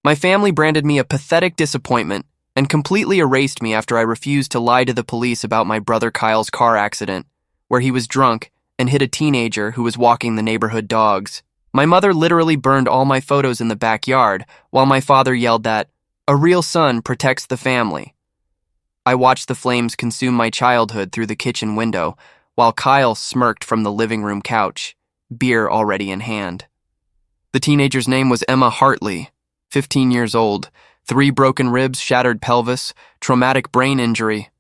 My family branded me a pathetic disappointment and completely erased me after I refused to lie to the police about my brother Kyle's car accident, where he was drunk and hit a teenager who was walking the neighborhood dogs. My mother literally burned all my photos in the backyard, while my father yelled that, "A real son protects the family." I watched the flames consume my childhood through the kitchen window, while Kyle smirked from the living room couch, beer already in hand. The teenager's name was Emma Hartley, 15 years old, 3 broken ribs, shattered pelvis, traumatic brain injury.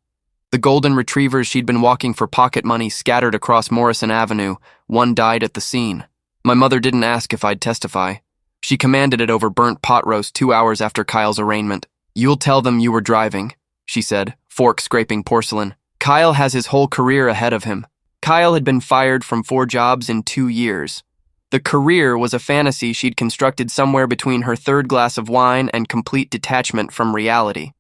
The golden retrievers she'd been walking for pocket money scattered across Morrison Avenue. One died at the scene. My mother didn't ask if I'd testify. She commanded it over burnt pot roast 2 hours after Kyle's arraignment. "You'll tell them you were driving," she said, fork scraping porcelain. "Kyle has his whole career ahead of him." Kyle had been fired from 4 jobs in 2 years. The career was a fantasy she'd constructed somewhere between her 3rd glass of wine and complete detachment from reality.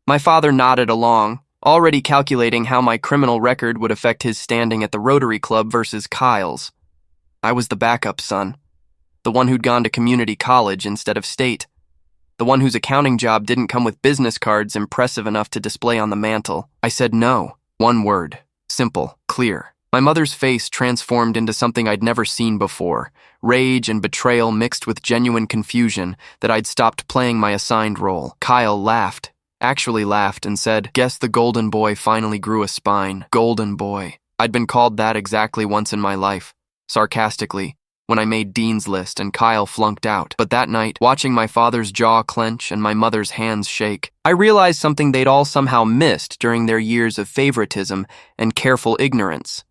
My father nodded along, already calculating how my criminal record would affect his standing at the Rotary Club versus Kyle's. I was the backup son, the one who'd gone to community college instead of state, the one whose accounting job didn't come with business cards impressive enough to display on the mantle. I said no. One word. Simple. Clear. My mother's face transformed into something I'd never seen before, rage and betrayal mixed with genuine confusion that I'd stopped playing my assigned role. Kyle laughed, actually laughed, and said, "Guess the golden boy finally grew a spine." Golden boy. I'd been called that exactly once in my life, sarcastically, when I made Dean's List and Kyle flunked out. But that night, watching my father's jaw clench and my mother's hands shake, I realized something they'd all somehow missed during their years of favoritism and careful ignorance.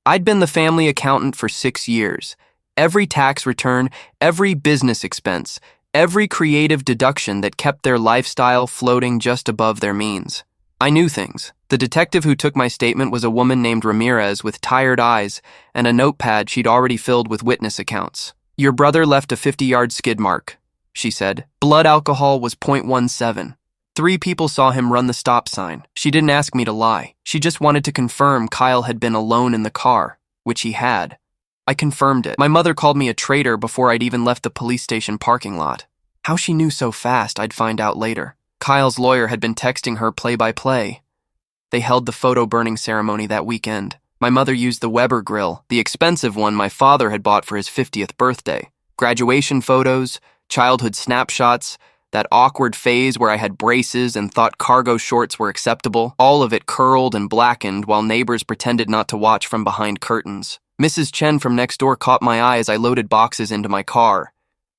I'd been the family accountant for 6 years. Every tax return, every business expense, every creative deduction that kept their lifestyle floating just above their means. I knew things. The detective who took my statement was a woman named Ramirez with tired eyes and a notepad she'd already filled with witness accounts. "Your brother left a 50-yard skid mark," she said. "Blood alcohol was .17. 3 people saw him run the stop sign." She didn't ask me to lie. She just wanted to confirm Kyle had been alone in the car, which he had. I confirmed it. My mother called me a traitor before I'd even left the police station parking lot. How she knew so fast, I'd find out later. Kyle's lawyer had been texting her play-by-play. They held the photo burning ceremony that weekend. My mother used the Weber grill, the expensive one my father had bought for his 50th birthday. Graduation photos, childhood snapshots, that awkward phase where I had braces and thought cargo shorts were acceptable, all of it curled and blackened while neighbors pretended not to watch from behind curtains. Mrs. Chen from next door caught my eye as I loaded boxes into my car.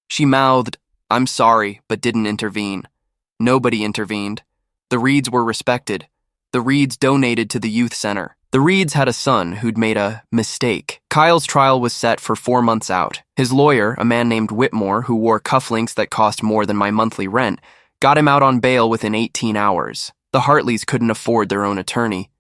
She mouthed, "I'm sorry," but didn't intervene. Nobody intervened. The Reeds were respected. The Reeds donated to the youth center. The Reeds had a son who'd made a mistake. Kyle's trial was set for 4 months out. His lawyer, a man named Whitmore, who wore cufflinks that cost more than my monthly rent, got him out on bail within 18 hours. The Hartleys couldn't afford their own attorney.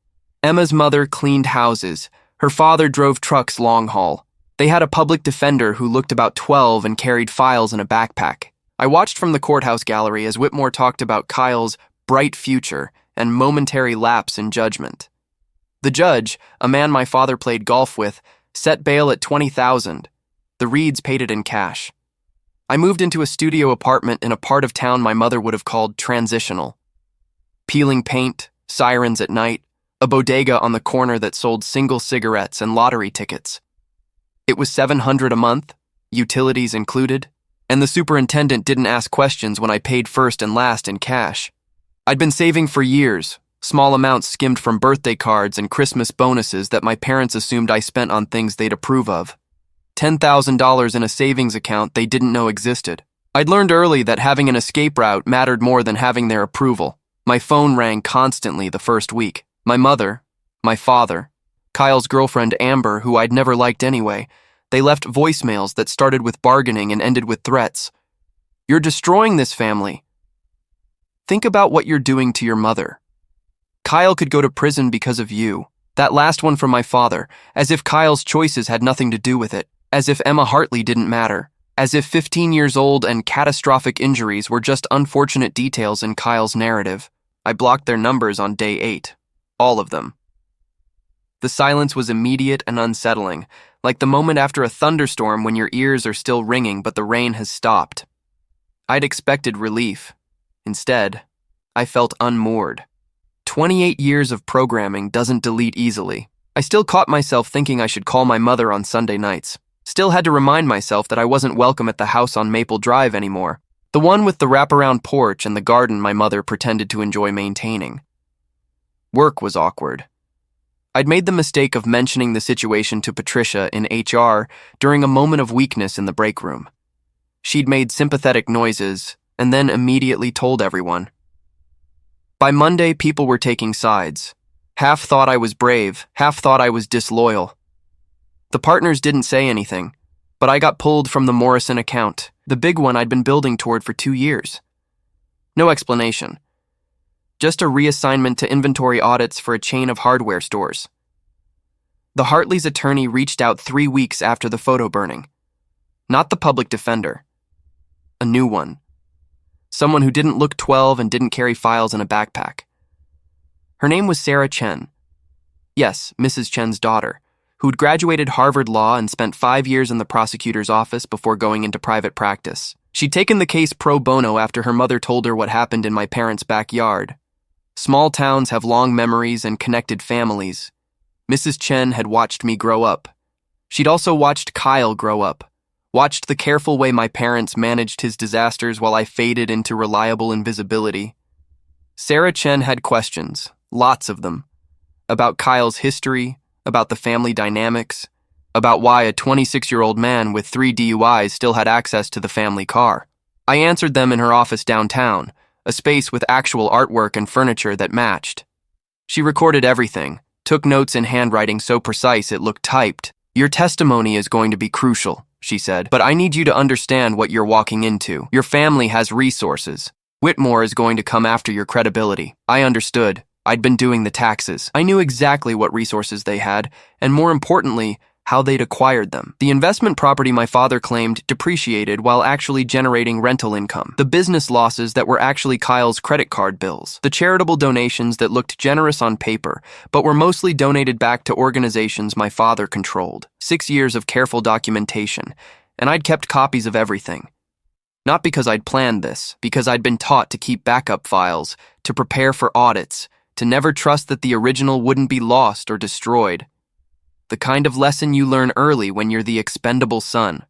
Emma's mother cleaned houses. Her father drove trucks long haul. They had a public defender who looked about 12 and carried files in a backpack. I watched from the courthouse gallery as Whitmore talked about Kyle's bright future and momentary lapse in judgment. The judge, a man my father played golf with, set bail at $20,000. The Reeds paid it in cash. I moved into a studio apartment in a part of town my mother would have called transitional. Peeling paint, sirens at night, a bodega on the corner that sold single cigarettes and lottery tickets. It was $700 a month, utilities included, and the superintendent didn't ask questions when I paid first and last in cash. I'd been saving for years, small amounts skimmed from birthday cards and Christmas bonuses that my parents assumed I spent on things they'd approve of. $10,000 in a savings account they didn't know existed. I'd learned early that having an escape route mattered more than having their approval. My phone rang constantly the first week. My mother, my father, Kyle's girlfriend Amber, who I'd never liked anyway, they left voicemails that started with bargaining and ended with threats. "You're destroying this family. Think about what you're doing to your mother. Kyle could go to prison because of you." That last one from my father, as if Kyle's choices had nothing to do with it, as if Emma Hartley didn't matter, as if 15 years old and catastrophic injuries were just unfortunate details in Kyle's narrative. I blocked their numbers on day 8. All of them. The silence was immediate and unsettling, like the moment after a thunderstorm when your ears are still ringing but the rain has stopped. I'd expected relief. Instead, I felt unmoored. 28 years of programming doesn't delete easily. I still caught myself thinking I should call my mother on Sunday nights. Still had to remind myself that I wasn't welcome at the house on Maple Drive anymore, the one with the wraparound porch and the garden my mother pretended to enjoy maintaining. Work was awkward. I'd made the mistake of mentioning the situation to Patricia in HR during a moment of weakness in the break room. She'd made sympathetic noises and then immediately told everyone. By Monday, people were taking sides. Half thought I was brave, half thought I was disloyal. The partners didn't say anything, but I got pulled from the Morrison account, the big one I'd been building toward for 2 years. No explanation. Just a reassignment to inventory audits for a chain of hardware stores. The Hartley's attorney reached out 3 weeks after the photo burning. Not the public defender. A new one. Someone who didn't look 12 and didn't carry files in a backpack. Her name was Sarah Chen. Yes, Mrs. Chen's daughter, who'd graduated Harvard Law and spent 5 years in the prosecutor's office before going into private practice. She'd taken the case pro bono after her mother told her what happened in my parents' backyard. Small towns have long memories and connected families. Mrs. Chen had watched me grow up. She'd also watched Kyle grow up, watched the careful way my parents managed his disasters while I faded into reliable invisibility. Sarah Chen had questions, lots of them, about Kyle's history, about the family dynamics, about why a 26-year-old man with 3 DUIs still had access to the family car. I answered them in her office downtown, a space with actual artwork and furniture that matched. She recorded everything, took notes in handwriting so precise it looked typed. "Your testimony is going to be crucial," she said, "but I need you to understand what you're walking into. Your family has resources. Whitmore is going to come after your credibility." I understood. I'd been doing the taxes. I knew exactly what resources they had, and more importantly, how they'd acquired them. The investment property my father claimed depreciated while actually generating rental income. The business losses that were actually Kyle's credit card bills. The charitable donations that looked generous on paper, but were mostly donated back to organizations my father controlled. 6 years of careful documentation, and I'd kept copies of everything. Not because I'd planned this, because I'd been taught to keep backup files, to prepare for audits, to never trust that the original wouldn't be lost or destroyed. The kind of lesson you learn early when you're the expendable son.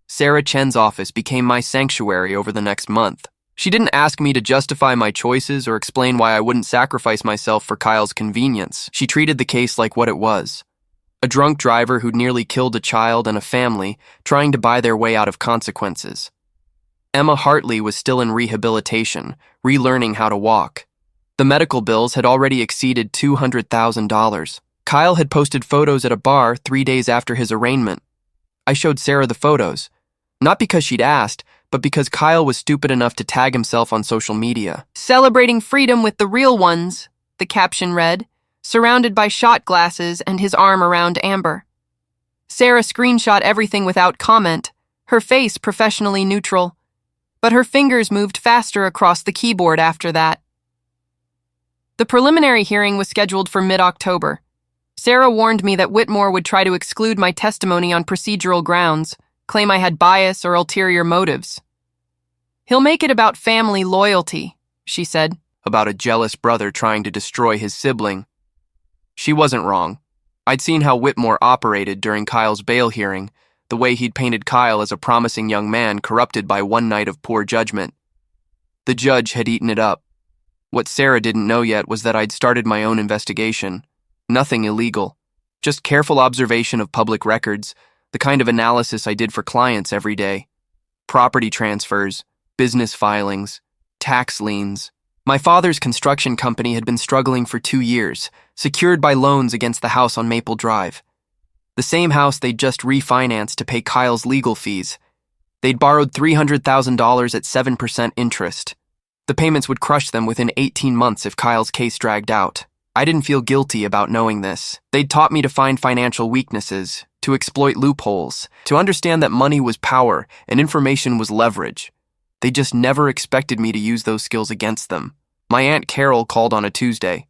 Sarah Chen's office became my sanctuary over the next month. She didn't ask me to justify my choices or explain why I wouldn't sacrifice myself for Kyle's convenience. She treated the case like what it was. A drunk driver who'd nearly killed a child and a family, trying to buy their way out of consequences. Emma Hartley was still in rehabilitation, relearning how to walk. The medical bills had already exceeded $200,000. Kyle had posted photos at a bar 3 days after his arraignment. I showed Sarah the photos, not because she'd asked, but because Kyle was stupid enough to tag himself on social media. "Celebrating freedom with the real ones," the caption read, surrounded by shot glasses and his arm around Amber. Sarah screenshot everything without comment, her face professionally neutral, but her fingers moved faster across the keyboard after that. The preliminary hearing was scheduled for mid-October. Sarah warned me that Whitmore would try to exclude my testimony on procedural grounds, claim I had bias or ulterior motives. "He'll make it about family loyalty," she said. About a jealous brother trying to destroy his sibling. She wasn't wrong. I'd seen how Whitmore operated during Kyle's bail hearing, the way he'd painted Kyle as a promising young man corrupted by one night of poor judgment. The judge had eaten it up. What Sarah didn't know yet was that I'd started my own investigation. Nothing illegal. Just careful observation of public records, the kind of analysis I did for clients every day. Property transfers, business filings, tax liens. My father's construction company had been struggling for 2 years, secured by loans against the house on Maple Drive. The same house they'd just refinanced to pay Kyle's legal fees. They'd borrowed $300,000 at 7% interest. The payments would crush them within 18 months if Kyle's case dragged out. I didn't feel guilty about knowing this. They'd taught me to find financial weaknesses, to exploit loopholes, to understand that money was power and information was leverage. They just never expected me to use those skills against them. My Aunt Carol called on a Tuesday.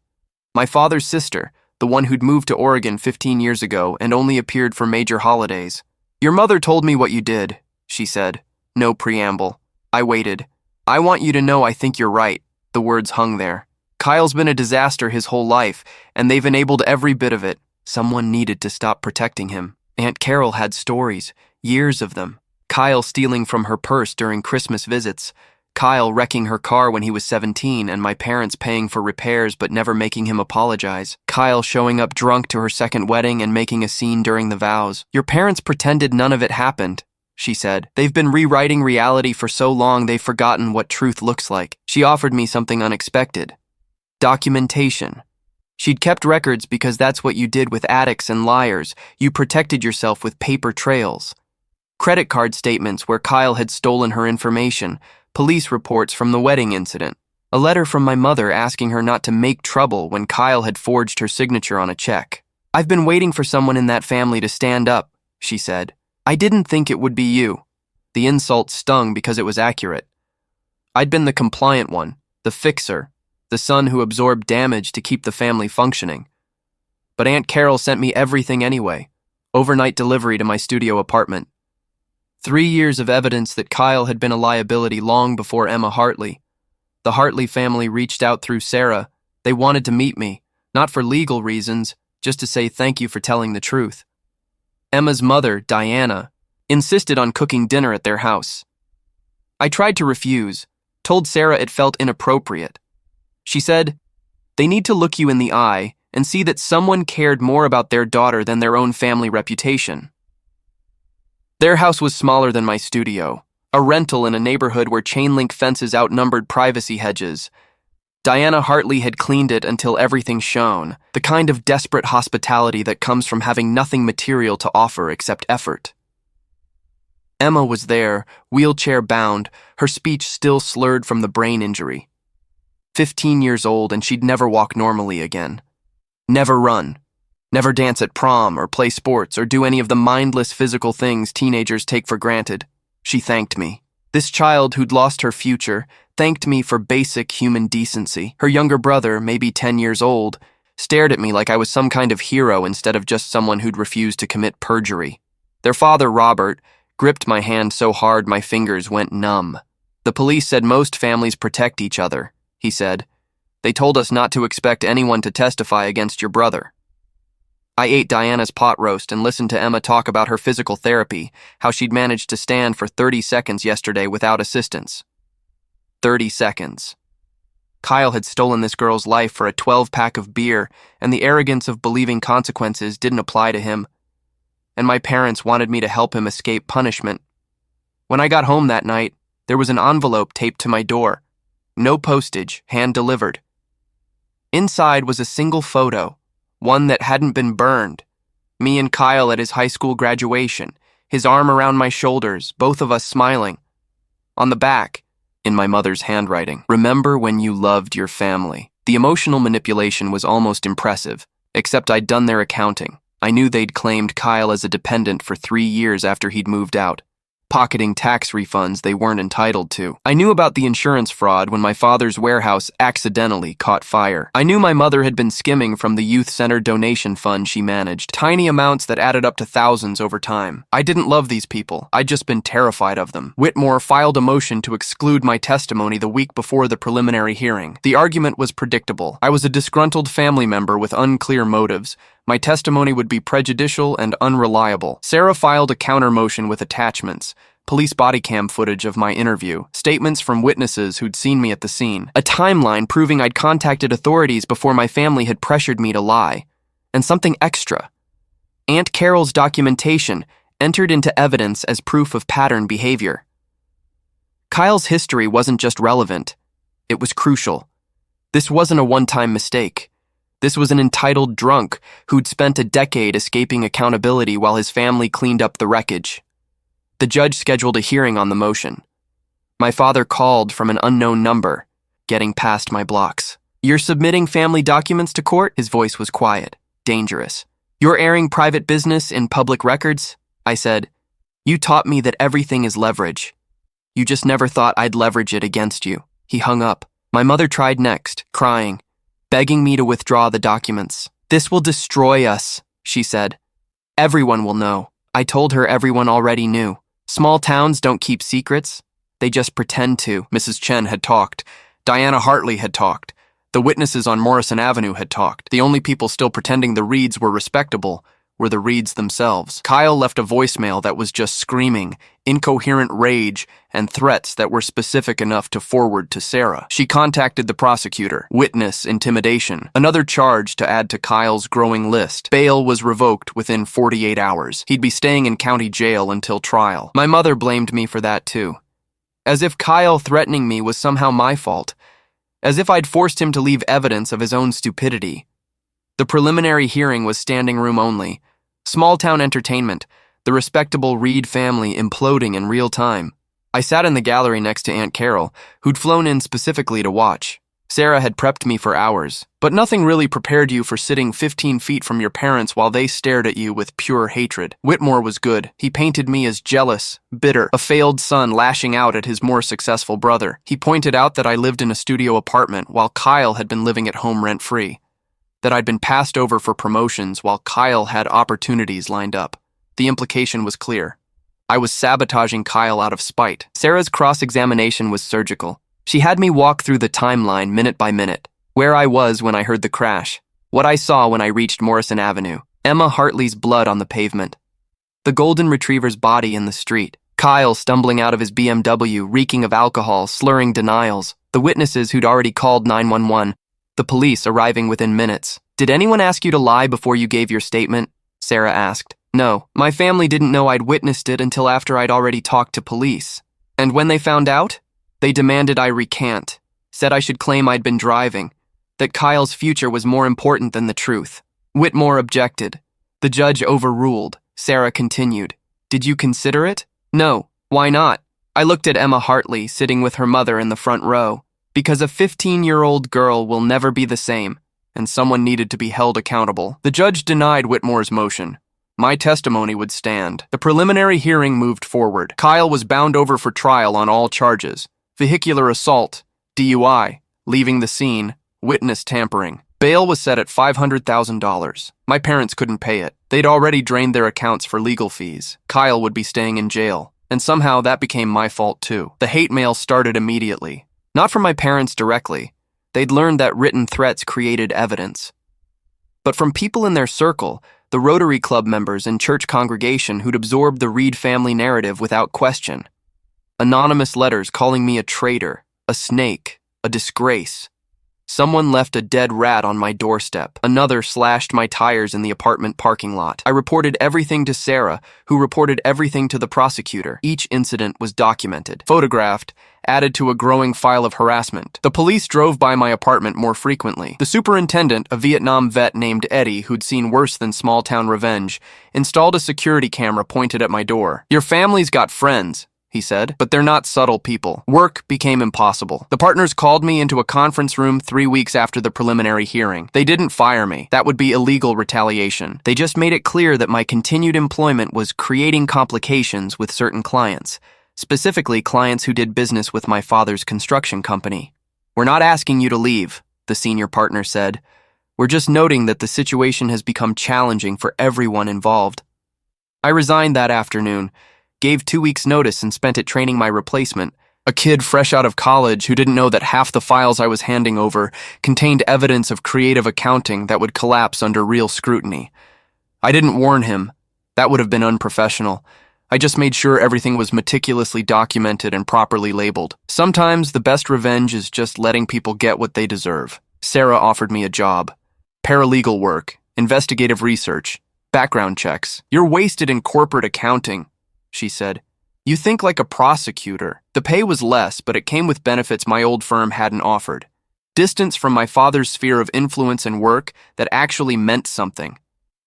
My father's sister, the one who'd moved to Oregon 15 years ago and only appeared for major holidays. "Your mother told me what you did," she said. No preamble. I waited. "I want you to know I think you're right." The words hung there. "Kyle's been a disaster his whole life, and they've enabled every bit of it. Someone needed to stop protecting him." Aunt Carol had stories, years of them. Kyle stealing from her purse during Christmas visits, Kyle wrecking her car when he was 17 and my parents paying for repairs but never making him apologize, Kyle showing up drunk to her second wedding and making a scene during the vows. "Your parents pretended none of it happened," she said. "They've been rewriting reality for so long they've forgotten what truth looks like." She offered me something unexpected. Documentation. She'd kept records because that's what you did with addicts and liars. You protected yourself with paper trails. Credit card statements where Kyle had stolen her information, police reports from the wedding incident, a letter from my mother asking her not to make trouble when Kyle had forged her signature on a check. "I've been waiting for someone in that family to stand up," she said. "I didn't think it would be you." The insult stung because it was accurate. I'd been the compliant one, the fixer, the son who absorbed damage to keep the family functioning. But Aunt Carol sent me everything anyway, overnight delivery to my studio apartment. 3 years of evidence that Kyle had been a liability long before Emma Hartley. The Hartley family reached out through Sarah. They wanted to meet me, not for legal reasons, just to say thank you for telling the truth. Emma's mother, Diana, insisted on cooking dinner at their house. I tried to refuse, told Sarah it felt inappropriate. She said, "They need to look you in the eye and see that someone cared more about their daughter than their own family reputation." Their house was smaller than my studio, a rental in a neighborhood where chain-link fences outnumbered privacy hedges. Diana Hartley had cleaned it until everything shone, the kind of desperate hospitality that comes from having nothing material to offer except effort. Emma was there, wheelchair-bound, her speech still slurred from the brain injury. 15 years old, and she'd never walk normally again. Never run. Never dance at prom or play sports or do any of the mindless physical things teenagers take for granted. She thanked me. This child who'd lost her future thanked me for basic human decency. Her younger brother, maybe 10 years old, stared at me like I was some kind of hero instead of just someone who'd refused to commit perjury. Their father, Robert, gripped my hand so hard my fingers went numb. "The police said most families protect each other," he said. "They told us not to expect anyone to testify against your brother." I ate Diana's pot roast and listened to Emma talk about her physical therapy, how she'd managed to stand for 30 seconds yesterday without assistance. 30 seconds. Kyle had stolen this girl's life for a 12-pack of beer, and the arrogance of believing consequences didn't apply to him. And my parents wanted me to help him escape punishment. When I got home that night, there was an envelope taped to my door. No postage, hand-delivered. Inside was a single photo, one that hadn't been burned. Me and Kyle at his high school graduation, his arm around my shoulders, both of us smiling. On the back, in my mother's handwriting, "Remember when you loved your family." The emotional manipulation was almost impressive, except I'd done their accounting. I knew they'd claimed Kyle as a dependent for 3 years after he'd moved out, pocketing tax refunds they weren't entitled to. I knew about the insurance fraud when my father's warehouse accidentally caught fire. I knew my mother had been skimming from the youth center donation fund she managed, tiny amounts that added up to thousands over time. I didn't love these people. I'd just been terrified of them. Whitmore filed a motion to exclude my testimony the week before the preliminary hearing. The argument was predictable. I was a disgruntled family member with unclear motives. My testimony would be prejudicial and unreliable. Sarah filed a counter motion with attachments, police body cam footage of my interview, statements from witnesses who'd seen me at the scene, a timeline proving I'd contacted authorities before my family had pressured me to lie, and something extra. Aunt Carol's documentation entered into evidence as proof of pattern behavior. Kyle's history wasn't just relevant, it was crucial. This wasn't a one-time mistake. This was an entitled drunk who'd spent a decade escaping accountability while his family cleaned up the wreckage. The judge scheduled a hearing on the motion. My father called from an unknown number, getting past my blocks. "You're submitting family documents to court?" His voice was quiet, dangerous. "You're airing private business in public records?" I said. "You taught me that everything is leverage. You just never thought I'd leverage it against you." He hung up. My mother tried next, crying, begging me to withdraw the documents. "This will destroy us," she said. "Everyone will know." I told her everyone already knew. Small towns don't keep secrets. They just pretend to. Mrs. Chen had talked. Diana Hartley had talked. The witnesses on Morrison Avenue had talked. The only people still pretending the Reeds were respectable were the Reeds themselves. Kyle left a voicemail that was just screaming, incoherent rage, and threats that were specific enough to forward to Sarah. She contacted the prosecutor. Witness intimidation. Another charge to add to Kyle's growing list. Bail was revoked within 48 hours. He'd be staying in county jail until trial. My mother blamed me for that too. As if Kyle threatening me was somehow my fault. As if I'd forced him to leave evidence of his own stupidity. The preliminary hearing was standing room only. Small-town entertainment, the respectable Reed family imploding in real time. I sat in the gallery next to Aunt Carol, who'd flown in specifically to watch. Sarah had prepped me for hours, but nothing really prepared you for sitting 15 feet from your parents while they stared at you with pure hatred. Whitmore was good. He painted me as jealous, bitter, a failed son lashing out at his more successful brother. He pointed out that I lived in a studio apartment while Kyle had been living at home rent-free. That I'd been passed over for promotions while Kyle had opportunities lined up. The implication was clear. I was sabotaging Kyle out of spite. Sarah's cross-examination was surgical. She had me walk through the timeline minute by minute. Where I was when I heard the crash. What I saw when I reached Morrison Avenue. Emma Hartley's blood on the pavement. The golden retriever's body in the street. Kyle stumbling out of his BMW, reeking of alcohol, slurring denials. The witnesses who'd already called 911. The police arriving within minutes. Did anyone ask you to lie before you gave your statement? Sarah asked. No, my family didn't know I'd witnessed it until after I'd already talked to police. And when they found out, they demanded I recant, said I should claim I'd been driving, that Kyle's future was more important than the truth. Whitmore objected. The judge overruled. Sarah continued. Did you consider it? No. Why not? I looked at Emma Hartley sitting with her mother in the front row. Because a 15-year-old girl will never be the same, and someone needed to be held accountable. The judge denied Whitmore's motion. My testimony would stand. The preliminary hearing moved forward. Kyle was bound over for trial on all charges. Vehicular assault, DUI, leaving the scene, witness tampering. Bail was set at $500,000. My parents couldn't pay it. They'd already drained their accounts for legal fees. Kyle would be staying in jail. And somehow that became my fault too. The hate mail started immediately. Not from my parents directly. They'd learned that written threats created evidence. But from people in their circle, the Rotary Club members and church congregation who'd absorbed the Reed family narrative without question. Anonymous letters calling me a traitor, a snake, a disgrace. Someone left a dead rat on my doorstep. Another slashed my tires in the apartment parking lot. I reported everything to Sarah, who reported everything to the prosecutor. Each incident was documented, photographed, added to a growing file of harassment. The police drove by my apartment more frequently. The superintendent, a Vietnam vet named Eddie, who'd seen worse than small-town revenge, installed a security camera pointed at my door. Your family's got friends, he said, but they're not subtle people. Work became impossible. The partners called me into a conference room 3 weeks after the preliminary hearing. They didn't fire me. That would be illegal retaliation. They just made it clear that my continued employment was creating complications with certain clients, specifically clients who did business with my father's construction company. We're not asking you to leave, the senior partner said. We're just noting that the situation has become challenging for everyone involved. I resigned that afternoon, gave 2 weeks' notice and spent it training my replacement, a kid fresh out of college who didn't know that half the files I was handing over contained evidence of creative accounting that would collapse under real scrutiny. I didn't warn him. That would have been unprofessional. I just made sure everything was meticulously documented and properly labeled. Sometimes the best revenge is just letting people get what they deserve. Sarah offered me a job. Paralegal work, investigative research, background checks. You're wasted in corporate accounting, she said. You think like a prosecutor. The pay was less, but it came with benefits my old firm hadn't offered. Distance from my father's sphere of influence and work that actually meant something.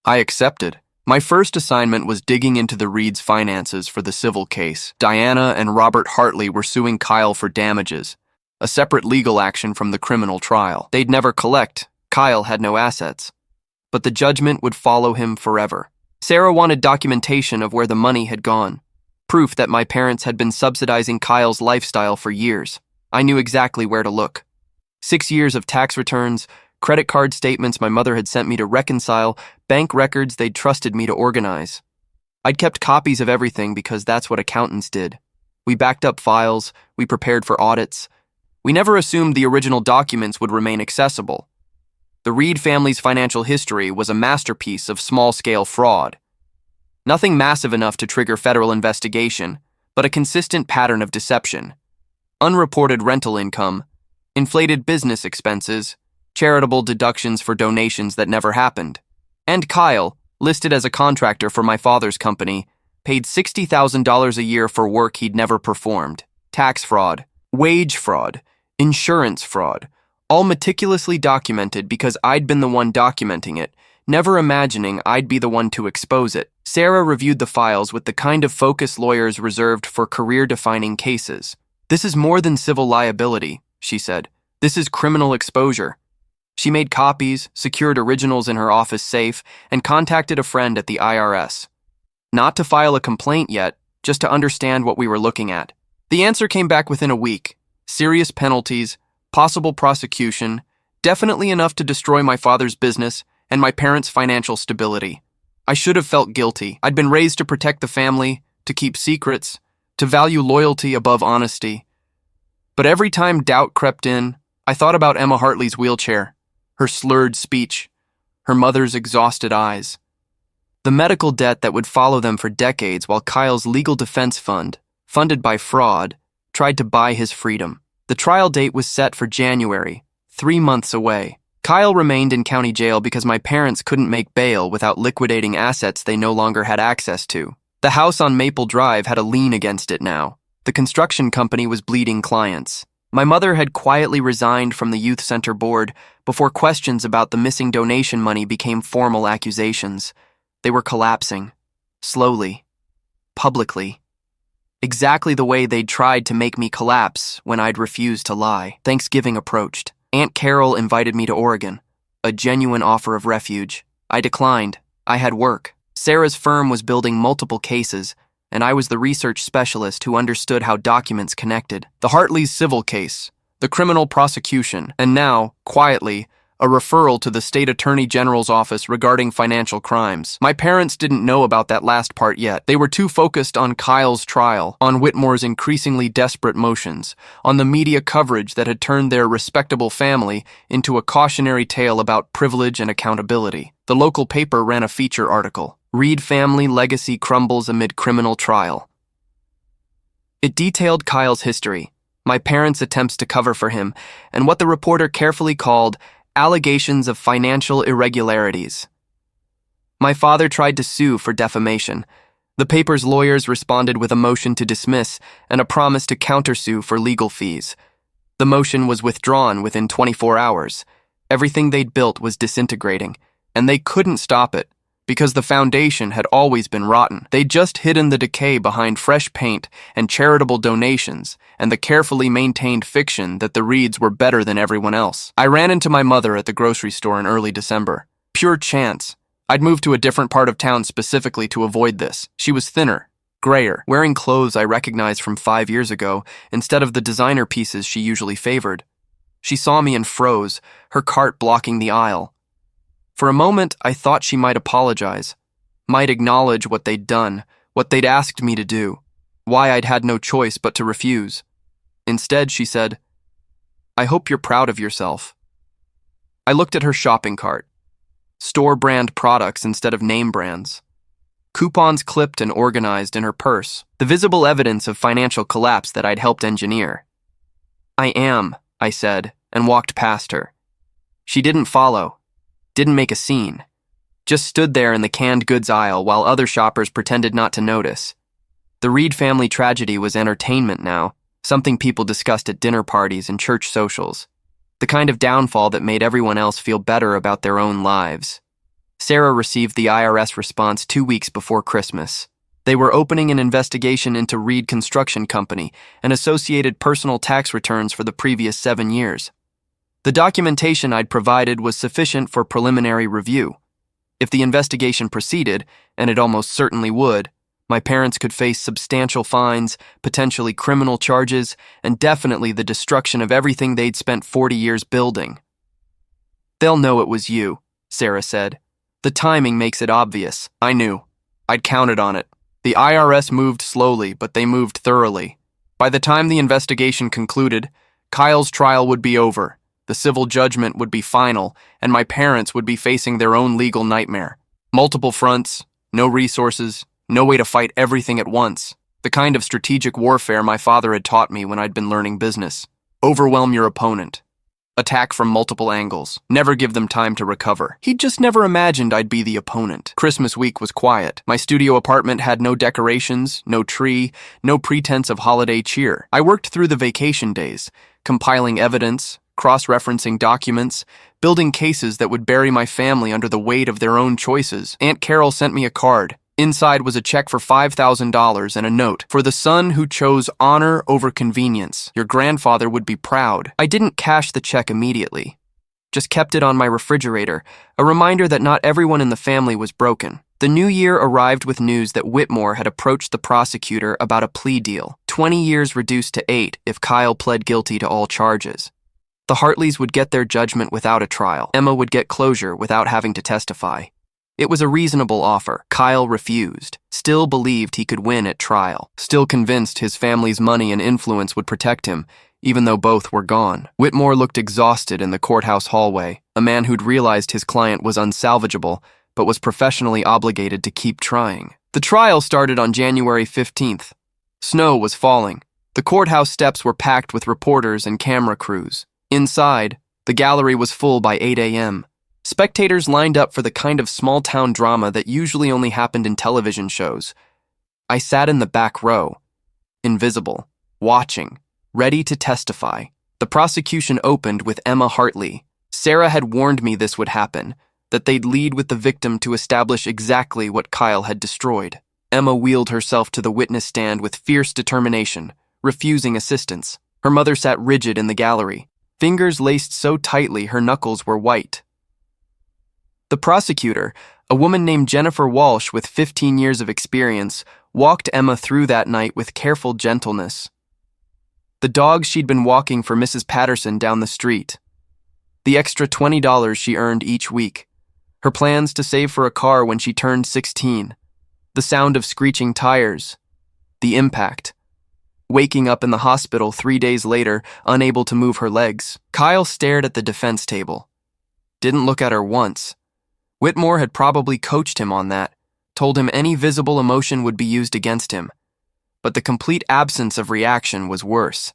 I accepted. My first assignment was digging into the Reeds' finances for the civil case. Diana and Robert Hartley were suing Kyle for damages, a separate legal action from the criminal trial. They'd never collect. Kyle had no assets. But the judgment would follow him forever. Sarah wanted documentation of where the money had gone. Proof that my parents had been subsidizing Kyle's lifestyle for years. I knew exactly where to look. 6 years of tax returns, credit card statements my mother had sent me to reconcile, bank records they'd trusted me to organize. I'd kept copies of everything because that's what accountants did. We backed up files, we prepared for audits. We never assumed the original documents would remain accessible. The Reed family's financial history was a masterpiece of small-scale fraud. Nothing massive enough to trigger federal investigation, but a consistent pattern of deception. Unreported rental income, inflated business expenses, charitable deductions for donations that never happened. And Kyle, listed as a contractor for my father's company, paid $60,000 a year for work he'd never performed. Tax fraud, wage fraud, insurance fraud, all meticulously documented because I'd been the one documenting it, never imagining I'd be the one to expose it. Sarah reviewed the files with the kind of focus lawyers reserved for career-defining cases. "This is more than civil liability," she said. "This is criminal exposure." She made copies, secured originals in her office safe, and contacted a friend at the IRS. Not to file a complaint yet, just to understand what we were looking at. The answer came back within a week. Serious penalties, possible prosecution, definitely enough to destroy my father's business and my parents' financial stability. I should have felt guilty. I'd been raised to protect the family, to keep secrets, to value loyalty above honesty. But every time doubt crept in, I thought about Emma Hartley's wheelchair, her slurred speech, her mother's exhausted eyes. The medical debt that would follow them for decades while Kyle's legal defense fund, funded by fraud, tried to buy his freedom. The trial date was set for January, 3 months away. Kyle remained in county jail because my parents couldn't make bail without liquidating assets they no longer had access to. The house on Maple Drive had a lien against it now. The construction company was bleeding clients. My mother had quietly resigned from the youth center board before questions about the missing donation money became formal accusations. They were collapsing. Slowly. Publicly. Exactly the way they'd tried to make me collapse when I'd refused to lie. Thanksgiving approached. Aunt Carol invited me to Oregon. A genuine offer of refuge. I declined. I had work. Sarah's firm was building multiple cases, and I was the research specialist who understood how documents connected. The Hartley's civil case, the criminal prosecution, and now, quietly, a referral to the state attorney general's office regarding financial crimes. My parents didn't know about that last part yet. They were too focused on Kyle's trial, on Whitmore's increasingly desperate motions, on the media coverage that had turned their respectable family into a cautionary tale about privilege and accountability. The local paper ran a feature article, "Reed Family Legacy Crumbles Amid Criminal Trial." It detailed Kyle's history, my parents' attempts to cover for him, and what the reporter carefully called allegations of financial irregularities. My father tried to sue for defamation. The paper's lawyers responded with a motion to dismiss and a promise to countersue for legal fees. The motion was withdrawn within 24 hours. Everything they'd built was disintegrating, and they couldn't stop it because the foundation had always been rotten. They'd just hidden the decay behind fresh paint and charitable donations and the carefully maintained fiction that the Reeds were better than everyone else. I ran into my mother at the grocery store in early December. Pure chance. I'd moved to a different part of town specifically to avoid this. She was thinner, grayer, wearing clothes I recognized from 5 years ago instead of the designer pieces she usually favored. She saw me and froze, her cart blocking the aisle. For a moment, I thought she might apologize, might acknowledge what they'd done, what they'd asked me to do, why I'd had no choice but to refuse. Instead, she said, "I hope you're proud of yourself." I looked at her shopping cart. Store-brand products instead of name brands. Coupons clipped and organized in her purse, the visible evidence of financial collapse that I'd helped engineer. "I am," I said, and walked past her. She didn't follow. Didn't make a scene. Just stood there in the canned goods aisle while other shoppers pretended not to notice. The Reed family tragedy was entertainment now, something people discussed at dinner parties and church socials. The kind of downfall that made everyone else feel better about their own lives. Sarah received the IRS response 2 weeks before Christmas. They were opening an investigation into Reed Construction Company and associated personal tax returns for the previous 7 years. The documentation I'd provided was sufficient for preliminary review. If the investigation proceeded, and it almost certainly would, my parents could face substantial fines, potentially criminal charges, and definitely the destruction of everything they'd spent 40 years building. "They'll know it was you," Sarah said. "The timing makes it obvious." I knew. I'd counted on it. The IRS moved slowly, but they moved thoroughly. By the time the investigation concluded, Kyle's trial would be over, the civil judgment would be final, and my parents would be facing their own legal nightmare. Multiple fronts, no resources, no way to fight everything at once. The kind of strategic warfare my father had taught me when I'd been learning business. Overwhelm your opponent. Attack from multiple angles. Never give them time to recover. He'd just never imagined I'd be the opponent. Christmas week was quiet. My studio apartment had no decorations, no tree, no pretense of holiday cheer. I worked through the vacation days, compiling evidence, cross-referencing documents, building cases that would bury my family under the weight of their own choices. Aunt Carol sent me a card. Inside was a check for $5,000 and a note. For the son who chose honor over convenience. Your grandfather would be proud. I didn't cash the check immediately. Just kept it on my refrigerator, a reminder that not everyone in the family was broken. The new year arrived with news that Whitmore had approached the prosecutor about a plea deal. 20 years reduced to 8 if Kyle pled guilty to all charges. The Hartleys would get their judgment without a trial. Emma would get closure without having to testify. It was a reasonable offer. Kyle refused, still believed he could win at trial, still convinced his family's money and influence would protect him, even though both were gone. Whitmore looked exhausted in the courthouse hallway, a man who'd realized his client was unsalvageable, but was professionally obligated to keep trying. The trial started on January 15th. Snow was falling. The courthouse steps were packed with reporters and camera crews. Inside, the gallery was full by 8 a.m. Spectators lined up for the kind of small-town drama that usually only happened in television shows. I sat in the back row, invisible, watching, ready to testify. The prosecution opened with Emma Hartley. Sarah had warned me this would happen, that they'd lead with the victim to establish exactly what Kyle had destroyed. Emma wheeled herself to the witness stand with fierce determination, refusing assistance. Her mother sat rigid in the gallery, fingers laced so tightly her knuckles were white. The prosecutor, a woman named Jennifer Walsh with 15 years of experience, walked Emma through that night with careful gentleness. The dogs she'd been walking for Mrs. Patterson down the street. The extra $20 she earned each week. Her plans to save for a car when she turned 16. The sound of screeching tires. The impact. Waking up in the hospital 3 days later, unable to move her legs. Kyle stared at the defense table. Didn't look at her once. Whitmore had probably coached him on that, told him any visible emotion would be used against him. But the complete absence of reaction was worse.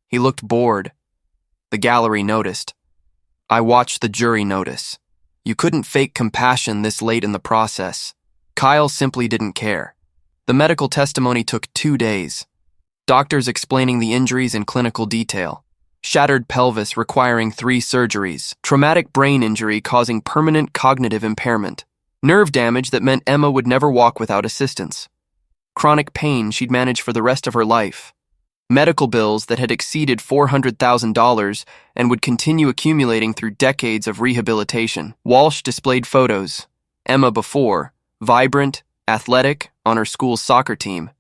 He looked bored. The gallery noticed. I watched the jury notice. You couldn't fake compassion this late in the process. Kyle simply didn't care. The medical testimony took 2 days. Doctors explaining the injuries in clinical detail. Shattered pelvis requiring 3 surgeries, traumatic brain injury causing permanent cognitive impairment, nerve damage that meant Emma would never walk without assistance, chronic pain she'd manage for the rest of her life, medical bills that had exceeded $400,000 and would continue accumulating through decades of rehabilitation. Walsh displayed photos. Emma before, vibrant, athletic, on her school's soccer team.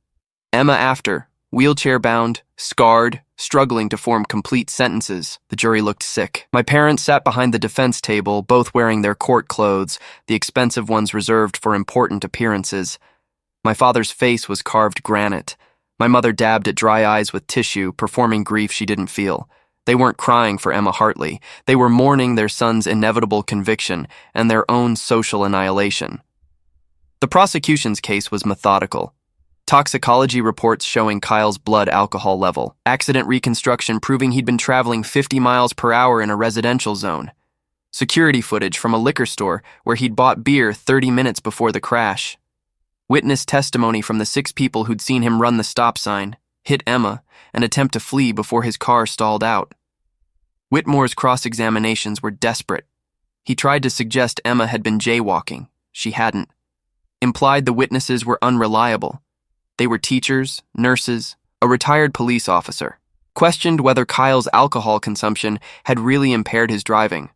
Emma after, wheelchair-bound, scarred, struggling to form complete sentences. The jury looked sick. My parents sat behind the defense table, both wearing their court clothes, the expensive ones reserved for important appearances. My father's face was carved granite. My mother dabbed at dry eyes with tissue, performing grief she didn't feel. They weren't crying for Emma Hartley. They were mourning their son's inevitable conviction and their own social annihilation. The prosecution's case was methodical. Toxicology reports showing Kyle's blood alcohol level. Accident reconstruction proving he'd been traveling 50 miles per hour in a residential zone. Security footage from a liquor store where he'd bought beer 30 minutes before the crash. Witness testimony from the 6 people who'd seen him run the stop sign, hit Emma, and attempt to flee before his car stalled out. Whitmore's cross-examinations were desperate. He tried to suggest Emma had been jaywalking. She hadn't. Implied the witnesses were unreliable. They were teachers, nurses, a retired police officer. Questioned whether Kyle's alcohol consumption had really impaired his driving.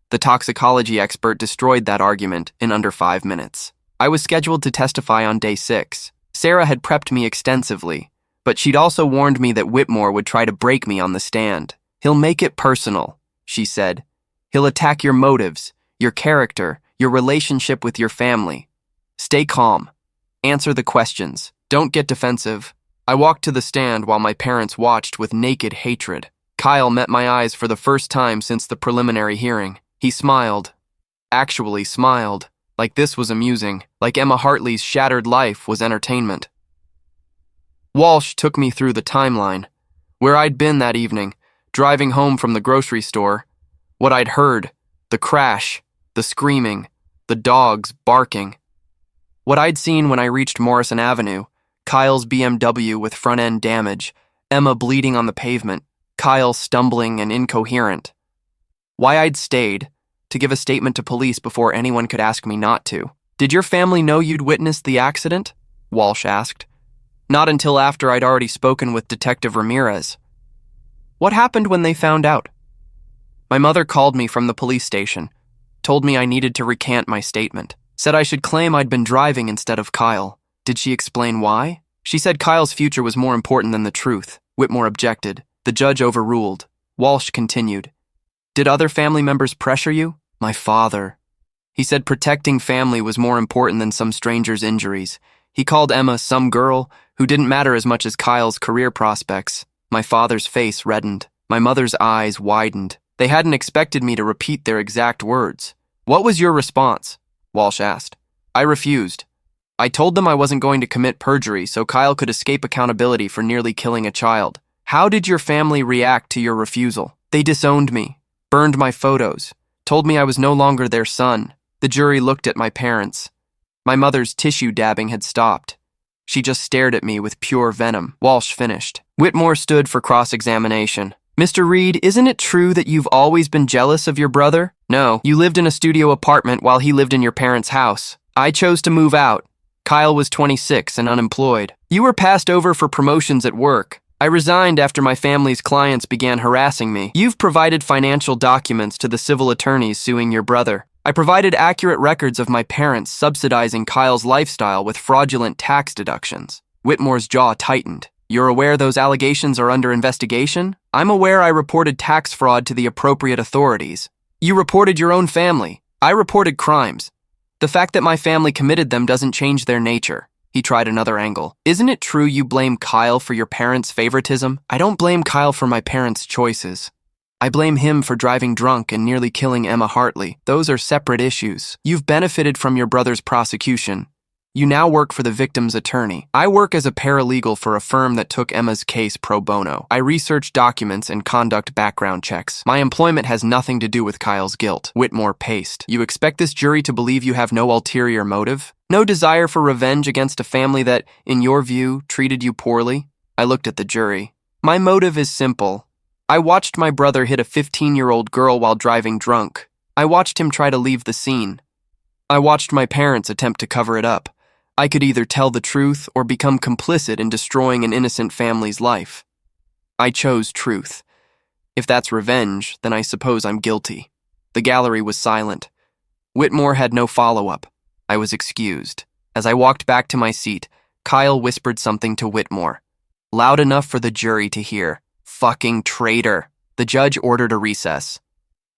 The toxicology expert destroyed that argument in under 5 minutes. I was scheduled to testify on day 6. Sarah had prepped me extensively, but she'd also warned me that Whitmore would try to break me on the stand. He'll make it personal, she said. He'll attack your motives, your character, your relationship with your family. Stay calm. Answer the questions. Don't get defensive. I walked to the stand while my parents watched with naked hatred. Kyle met my eyes for the first time since the preliminary hearing. He smiled. Actually smiled. Like this was amusing. Like Emma Hartley's shattered life was entertainment. Walsh took me through the timeline. Where I'd been that evening, driving home from the grocery store. What I'd heard. The crash. The screaming. The dogs barking. What I'd seen when I reached Morrison Avenue. Kyle's BMW with front-end damage. Emma bleeding on the pavement. Kyle stumbling and incoherent. Why I'd stayed. To give a statement to police before anyone could ask me not to. Did your family know you'd witnessed the accident? Walsh asked. Not until after I'd already spoken with Detective Ramirez. What happened when they found out? My mother called me from the police station. Told me I needed to recant my statement. Said I should claim I'd been driving instead of Kyle. Did she explain why? She said Kyle's future was more important than the truth. Whitmore objected. The judge overruled. Walsh continued. Did other family members pressure you? My father. He said protecting family was more important than some stranger's injuries. He called Emma some girl who didn't matter as much as Kyle's career prospects. My father's face reddened. My mother's eyes widened. They hadn't expected me to repeat their exact words. What was your response? Walsh asked. I refused. I told them I wasn't going to commit perjury so Kyle could escape accountability for nearly killing a child. How did your family react to your refusal? They disowned me, burned my photos, told me I was no longer their son. The jury looked at my parents. My mother's tissue dabbing had stopped. She just stared at me with pure venom. Walsh finished. Whitmore stood for cross-examination. Mr. Reed, isn't it true that you've always been jealous of your brother? No, you lived in a studio apartment while he lived in your parents' house. I chose to move out. Kyle was 26 and unemployed. You were passed over for promotions at work. I resigned after my family's clients began harassing me. You've provided financial documents to the civil attorneys suing your brother. I provided accurate records of my parents subsidizing Kyle's lifestyle with fraudulent tax deductions. Whitmore's jaw tightened. You're aware those allegations are under investigation? I'm aware I reported tax fraud to the appropriate authorities. You reported your own family. I reported crimes. The fact that my family committed them doesn't change their nature. He tried another angle. Isn't it true you blame Kyle for your parents' favoritism? I don't blame Kyle for my parents' choices. I blame him for driving drunk and nearly killing Emma Hartley. Those are separate issues. You've benefited from your brother's prosecution. You now work for the victim's attorney. I work as a paralegal for a firm that took Emma's case pro bono. I research documents and conduct background checks. My employment has nothing to do with Kyle's guilt. Whitmore paced. You expect this jury to believe you have no ulterior motive? No desire for revenge against a family that, in your view, treated you poorly? I looked at the jury. My motive is simple. I watched my brother hit a 15-year-old girl while driving drunk. I watched him try to leave the scene. I watched my parents attempt to cover it up. I could either tell the truth or become complicit in destroying an innocent family's life. I chose truth. If that's revenge, then I suppose I'm guilty. The gallery was silent. Whitmore had no follow-up. I was excused. As I walked back to my seat, Kyle whispered something to Whitmore. Loud enough for the jury to hear. Fucking traitor. The judge ordered a recess.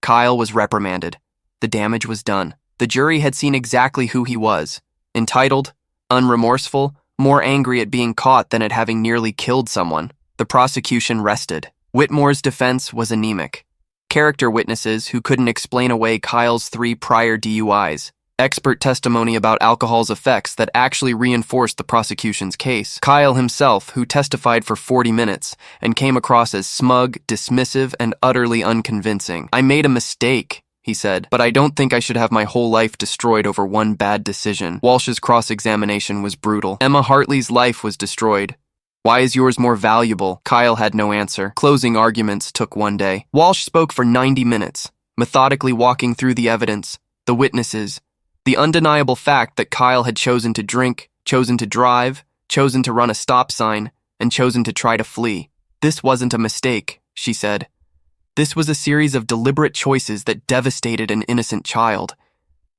Kyle was reprimanded. The damage was done. The jury had seen exactly who he was. Entitled, unremorseful, more angry at being caught than at having nearly killed someone. The prosecution rested. Whitmore's defense was anemic. Character witnesses who couldn't explain away Kyle's 3 prior DUIs. Expert testimony about alcohol's effects that actually reinforced the prosecution's case. Kyle himself, who testified for 40 minutes and came across as smug, dismissive, and utterly unconvincing. I made a mistake, he said, but I don't think I should have my whole life destroyed over one bad decision. Walsh's cross-examination was brutal. Emma Hartley's life was destroyed. Why is yours more valuable? Kyle had no answer. Closing arguments took one day. Walsh spoke for 90 minutes, methodically walking through the evidence, the witnesses, the undeniable fact that Kyle had chosen to drink, chosen to drive, chosen to run a stop sign, and chosen to try to flee. This wasn't a mistake, she said. This was a series of deliberate choices that devastated an innocent child.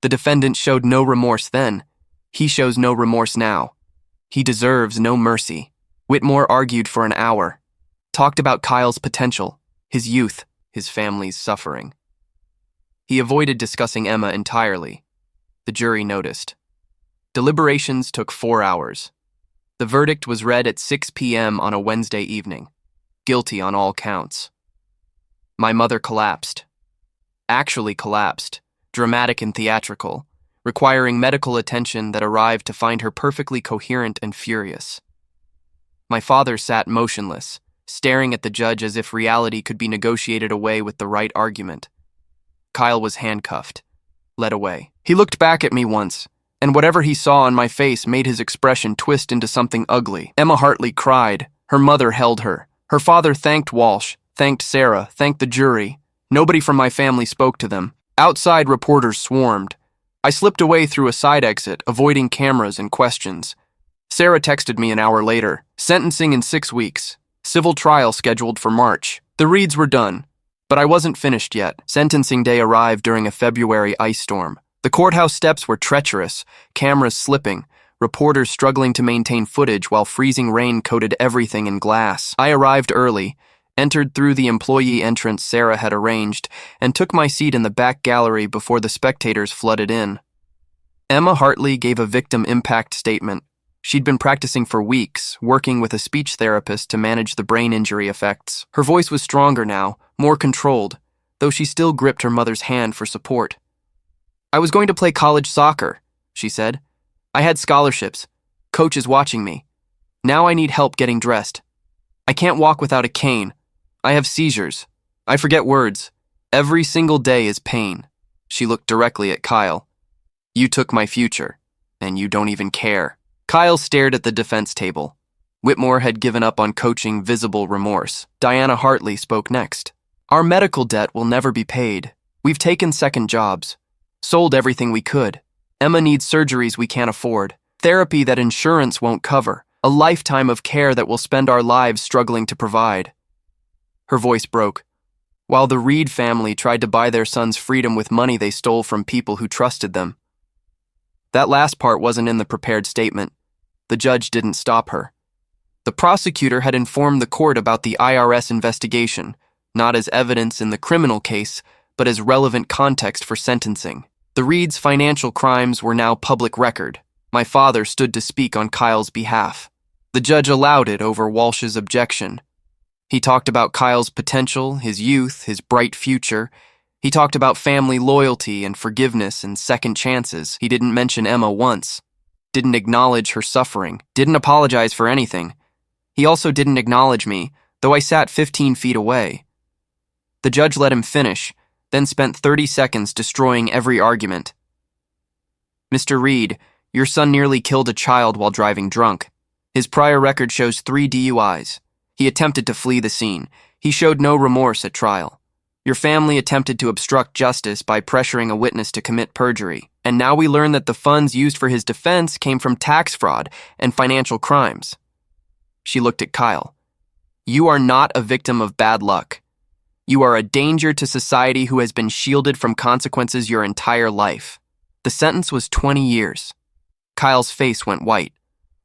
The defendant showed no remorse then. He shows no remorse now. He deserves no mercy. Whitmore argued for an hour, talked about Kyle's potential, his youth, his family's suffering. He avoided discussing Emma entirely. The jury noticed. Deliberations took 4 hours. The verdict was read at 6 p.m. on a Wednesday evening. Guilty on all counts. My mother collapsed. Actually collapsed, dramatic and theatrical, requiring medical attention that arrived to find her perfectly coherent and furious. My father sat motionless, staring at the judge as if reality could be negotiated away with the right argument. Kyle was handcuffed, led away. He looked back at me once, and whatever he saw on my face made his expression twist into something ugly. Emma Hartley cried. Her mother held her. Her father thanked Walsh, thanked Sarah, thanked the jury. Nobody from my family spoke to them. Outside, reporters swarmed. I slipped away through a side exit, avoiding cameras and questions. Sarah texted me an hour later. Sentencing in 6 weeks. Civil trial scheduled for March. The reads were done, but I wasn't finished yet. Sentencing day arrived during a February ice storm. The courthouse steps were treacherous, cameras slipping, reporters struggling to maintain footage while freezing rain coated everything in glass. I arrived early, entered through the employee entrance Sarah had arranged, and took my seat in the back gallery before the spectators flooded in. Emma Hartley gave a victim impact statement. She'd been practicing for weeks, working with a speech therapist to manage the brain injury effects. Her voice was stronger now, more controlled, though she still gripped her mother's hand for support. "I was going to play college soccer," she said. "I had scholarships. Coach is watching me. Now I need help getting dressed. I can't walk without a cane. I have seizures. I forget words. Every single day is pain." She looked directly at Kyle. "You took my future, and you don't even care." Kyle stared at the defense table. Whitmore had given up on coaching, visible remorse. Diana Hartley spoke next. "Our medical debt will never be paid. We've taken second jobs. Sold everything we could. Emma needs surgeries we can't afford. Therapy that insurance won't cover. A lifetime of care that we'll spend our lives struggling to provide." Her voice broke. While the Reed family tried to buy their son's freedom with money they stole from people who trusted them. That last part wasn't in the prepared statement. The judge didn't stop her. The prosecutor had informed the court about the IRS investigation, not as evidence in the criminal case, but as relevant context for sentencing. The Reeds' financial crimes were now public record. My father stood to speak on Kyle's behalf. The judge allowed it over Walsh's objection. He talked about Kyle's potential, his youth, his bright future. He talked about family loyalty and forgiveness and second chances. He didn't mention Emma once. Didn't acknowledge her suffering. Didn't apologize for anything. He also didn't acknowledge me, though I sat 15 feet away. The judge let him finish, then spent 30 seconds destroying every argument. "Mr. Reed, your son nearly killed a child while driving drunk. His prior record shows 3 DUIs. He attempted to flee the scene. He showed no remorse at trial. Your family attempted to obstruct justice by pressuring a witness to commit perjury. And now we learn that the funds used for his defense came from tax fraud and financial crimes." She looked at Kyle. "You are not a victim of bad luck. You are a danger to society who has been shielded from consequences your entire life." The sentence was 20 years. Kyle's face went white.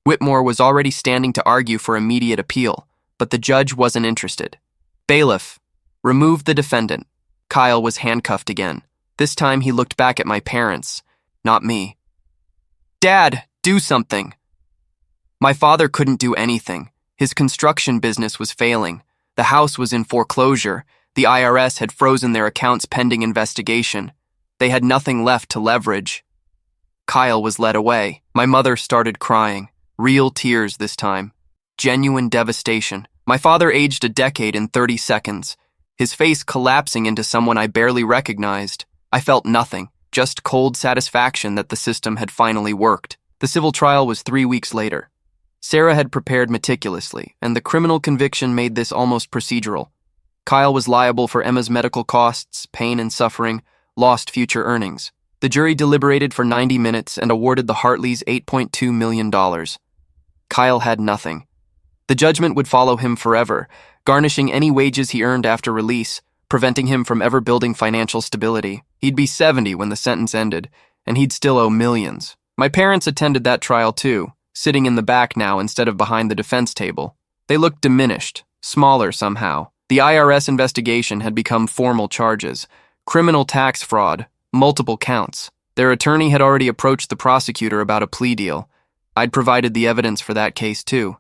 Whitmore was already standing to argue for immediate appeal, but the judge wasn't interested. "Bailiff, remove the defendant." Kyle was handcuffed again. This time he looked back at my parents, not me. "Dad, do something." My father couldn't do anything. His construction business was failing. The house was in foreclosure. The IRS had frozen their accounts pending investigation. They had nothing left to leverage. Kyle was led away. My mother started crying. Real tears this time. Genuine devastation. My father aged a decade in 30 seconds, his face collapsing into someone I barely recognized. I felt nothing, just cold satisfaction that the system had finally worked. The civil trial was 3 weeks later. Sarah had prepared meticulously, and the criminal conviction made this almost procedural. Kyle was liable for Emma's medical costs, pain and suffering, lost future earnings. The jury deliberated for 90 minutes and awarded the Hartleys $8.2 million. Kyle had nothing. The judgment would follow him forever, garnishing any wages he earned after release, preventing him from ever building financial stability. He'd be 70 when the sentence ended, and he'd still owe millions. My parents attended that trial too, sitting in the back now instead of behind the defense table. They looked diminished, smaller somehow. The IRS investigation had become formal charges, criminal tax fraud, multiple counts. Their attorney had already approached the prosecutor about a plea deal. I'd provided the evidence for that case too.